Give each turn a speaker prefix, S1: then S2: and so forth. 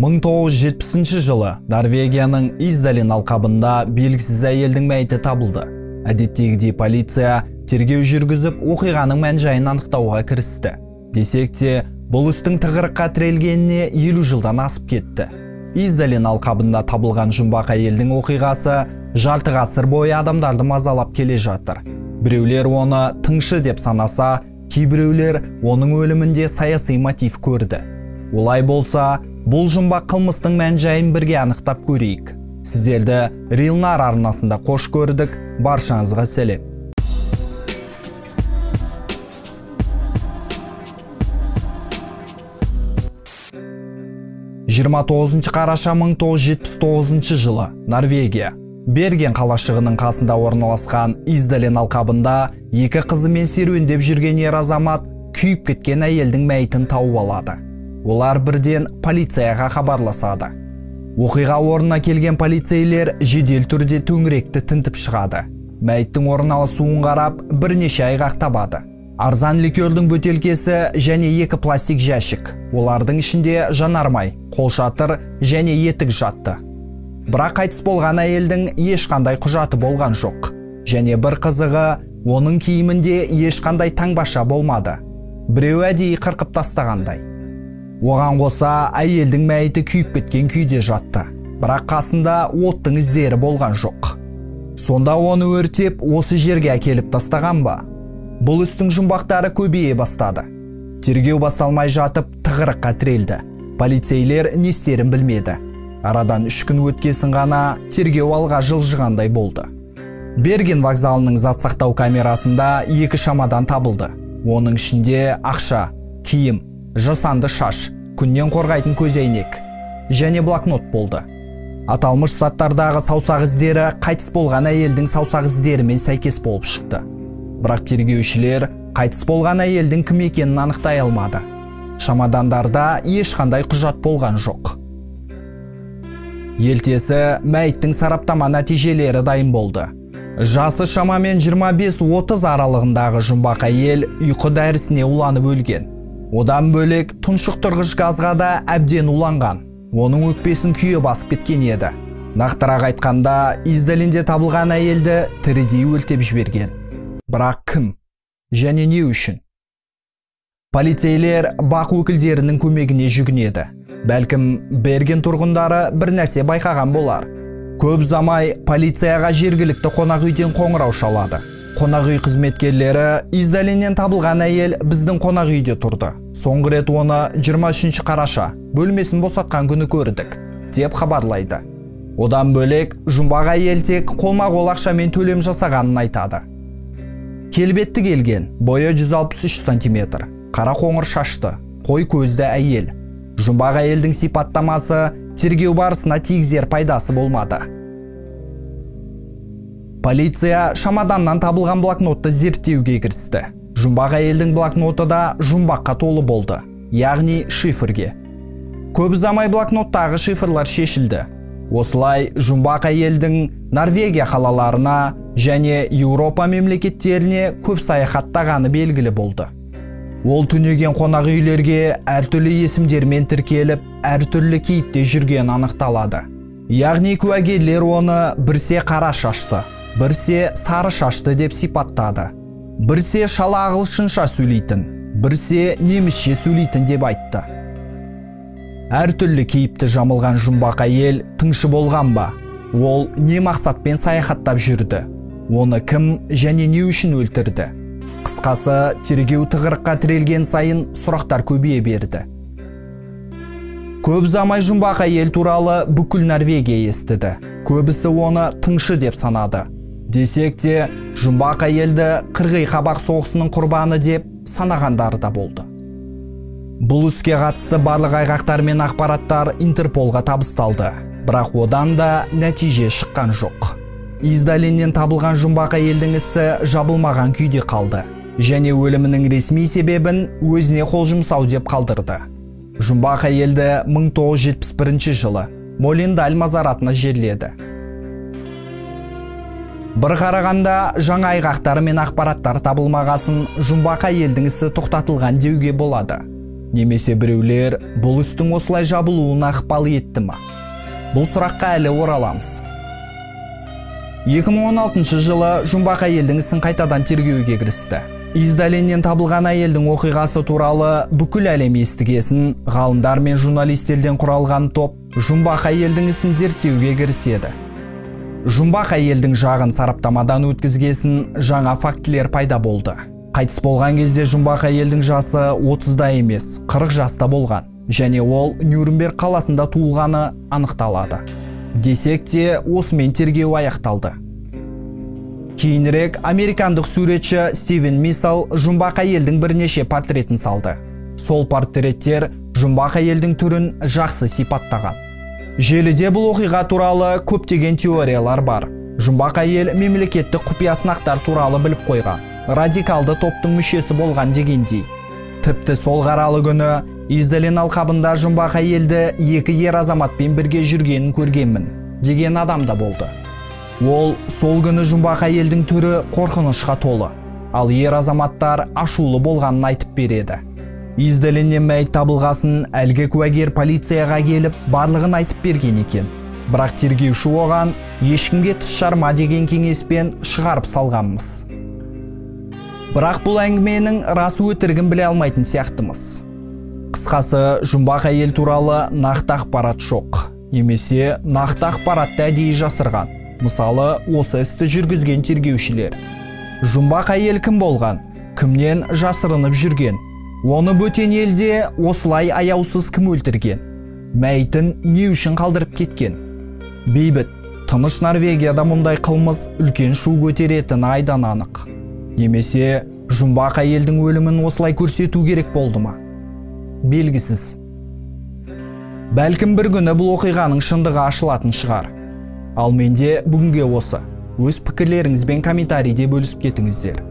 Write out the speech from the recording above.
S1: 1970 жылы Норвегияның Издален алқабында белгісіз әйелдің мәйіті табылды. Әдеттегідей полиция тергеу жүргізіп, оқиғаның мән-жайын анықтауға кірісті. Десек те, бұл істің тығырыққа тірелгеніне 50 жылдан асып кетті. Издален алқабында табылған жұмбақ әйелдің оқиғасы жарты ғасыр бойы адамдарды мазалап келе жатыр. Біреулер оны тыңшы деп санаса, кейбіреулер оның өлімінде саяси мотив көрді. Олай болса, бұл жұмбақ қылмыстың мән-жайын бірге анықтап көрейік. Сіздерді Рилнар арнасында қош көрдік. Баршаңызға сәлем. 29 қараша 1979 жылы Норвегия Берген қалашығының қасында орналасқан Издален алқабында екі қызымен серуендеп жүрген ер азамат күйіп кеткен әйелдің мәйітін тауып алады. Олар бірден полицияға хабарласады. Оқиға орнына келген полицейлер жедел түрде төңіректі тінтіп шығады. Мәйіттің орналасуын қарап, бірнеше айғақ табады. Арзан ликердің бөтелкесі және екі пластик жәшік. Олардың ішінде жанармай, қолшатыр және етік жатты. Бірақ қайтыс болған әйелдің ешқандай құжаты болған жоқ. Және бір қызығы, оның киімінде ешқандай таңбаша болмады. Біреу әдейі қырқып тастағандай. Оған қоса әйелдің мәйіті күйіп кеткен күйде жатты. Бірақ қасында оттың іздері болған жоқ. Сонда оны өртеп, осы жерге әкеліп тастаған ба? Бұл істің жұмбақтары көбейе бастады. Тергеу басталмай жатып, тығырыққа тірелді. Полицейлер не істерін білмеді. Арадан 3 күн өткесін ғана тергеу алға жылжығандай болды. Берген вокзалының зат сақтау камерасында 2 шамадан табылды. Оның ішінде ақша, киім, жасанды шаш, күннен қорғайтын көзәйнек және блокнот болды. Аталмыш заттардағы саусақ іздері қайтыс болған әйелдің саусақ іздерімен сәйкес болып шықты. Бірақ тергеушілер қайтыс болған әйелдің кім екенін анықтай алмады. Шамадандарда ешқандай құжат болған жоқ. Ертесі мәйіттің сараптама нәтижелері дайын болды. Жасы шамамен 25-30 аралығындағы жұмбақ әйел ұйқы дәрісіне уланып өлген. Одан бөлек тұншықтырғыш газға да әбден уланған. Оның өкпесін күйе басып кеткен еді. Нақтырақ айтқанда, Издаленде табылған әйелді тірідей өлтіріп жіберген. Бірақ кім? Және не үшін? Полицейлер бақ өкілдерінің көмегіне жүгінеді. Бәлкім, Берген тұрғындары бір нәрсе байқаған болар. Көп замай полицияға жергілікті қонақ үйден қоңырау шалады. Қонақ үй қызметкерлері Издаленнен табылған әйел біздің қонақ үйде тұрды. Соңғы рет оны 23 қараша бөлмесін босатқан күні көрдік, деп хабарлайды. Одан бөлек, жұмбақ әйел тек қолма-қол ақшамен төлем жасағанын айтады. Келбетті келген, бойы 163 сантиметр, қара қоңыр шашты, қой көзді әйел. Жұмбақ әйелдің сипаттамасы тергеу барысына тигізер пайдасы болмады. Полиция шамаданнан табылған блокнотты зерттеуге кірісті. Жұмбақ әйелдің блокноты да жұмбаққа толы болды, яғни шифрге. Көп ұзамай блокноттағы шифрлар шешілді. Осылай жұмбақ әйелдің Норвегия қалаларына және Еуропа мемлекеттеріне көп саяхаттағаны белгілі болды. Ол түнеген қонақ үйлерге әртүрлі есімдермен тіркеліп, әртүрлі кейіпте жүрген анықталады. Яғни куәгерлер оны бірсе қара шашты, бірсе сары шашты деп сипаттады. Бірсе шала ағылшынша сөйлейтін, бірсе немісше сөйлейтін деп айтты. Әртүрлі кейіпті жамылған жұмбақ әйел тыңшы болған ба? Ол не мақсатпен саяхаттап жүрді? Оны кім және не үшін өлтірді? Қысқасы, тергеу тығырыққа тірелген сайын сұрақтар көбейе берді. Көп замай жұмбақ әйел туралы бүкіл Норвегия естіді. Көбісі оны тыңшы деп санады. Десек те, жұмбақ әйелді қырғи қабақ соғысының құрбаны деп санағандары да болды. Бұл іске қатысты барлық айғақтар мен ақпараттар Интерполға табысталды. Бірақ одан да нәтиже шыққан жоқ. Издаленнен табылған жұмбақ әйелдің ісі жабылмаған күйде қалды. Және өлімінің ресми себебін өзіне қол жұмсау деп қалдырды. Жұмбақ әйелді 1971 жылы Молиндаль мазаратына жерледі. Бір қарағанда жаңа айғақтар мен ақпараттар табылмағасын жұмбақ әйелдің ісі тоқтатылған деуге болады. Немесе біреулер бұл істің осылай жабылуына ықпал етті ма? Бұл сұраққа әлі ораламыз. 2016 жылы жұмбақ әйелдің ісін қайтадан тергеуге кірісті. Издаленнен табылған әйелдің оқиғасы туралы бүкіл әлем естігесін, ғалымдар мен журналистерден құралған топ жұмбақ әйелдің ісін зерттеуге кіріседі. Жұмбақ әйелдің жағын сараптамадан өткізгесін, жаңа фактілер пайда болды. Қайтыс болған кезде жұмбақ әйелдің жасы 30-да емес, 40 жаста болған, және ол Нюрнберг қаласында туылғаны анықталады. Десек те, осымен тергеу аяқталды. Кейінірек американдық суретші Стивен Миссал жұмбақ әйелдің бірнеше портретін салды. Сол портреттер жұмбақ әйелдің түрін жақсы сипаттаған. Желіде бұл оқиға туралы көптеген теориялар бар. Жұмбақ әйел мемлекеттік құпия сынақтар туралы біліп қойған, радикалды топтың мүшесі болған дегендей. Тіпті сол қаралы күні Издален алқабында жұмбақ әйелді екі ер азаматпен бірге жүргенін көргенмін деген адам да болды. Ол сол күні жұмбақ әйелдің түрі қорқынышқа толы, ал ер азаматтар ашулы болғанын айтып береді. Издаленнен мәйіт табылғасын әлгі куәгер полицияға келіп барлығын айтып берген екен. Бірақ тергеуші оған ешкімге тіс жарма деген кеңеспен шығарып салғанмыз. Бірақ бұл әңгіменің расы өтірігін біле алмайтын сияқтымыз. Қысқасы, жұмбақ әйел туралы нақты ақпарат жоқ, немесе нақты ақпаратты әдейі жасырған. Мысалы, осы істі жүргізген тергеушілер. Жұмбақ әйел кім болған? Кімнен жасырынып жүрген? Оны бөтен елде осылай аяусыз кім өлтірген? Мәйітін не үшін қалдырып кеткен? Бейбіт, тыныш Норвегияда мұндай қылмыс үлкен шу көтеретіні айдан анық. Немесе жұмбақ әйелдің өлімін осылай көрсету керек болды ма? Белгісіз. Бәлкім бір күні бұл оқиғаның шындығы ашылатын шығар. Ал менде бүгінге осы. Өз пікірлеріңізбен комментарийде бөлісіп кетіңіздер.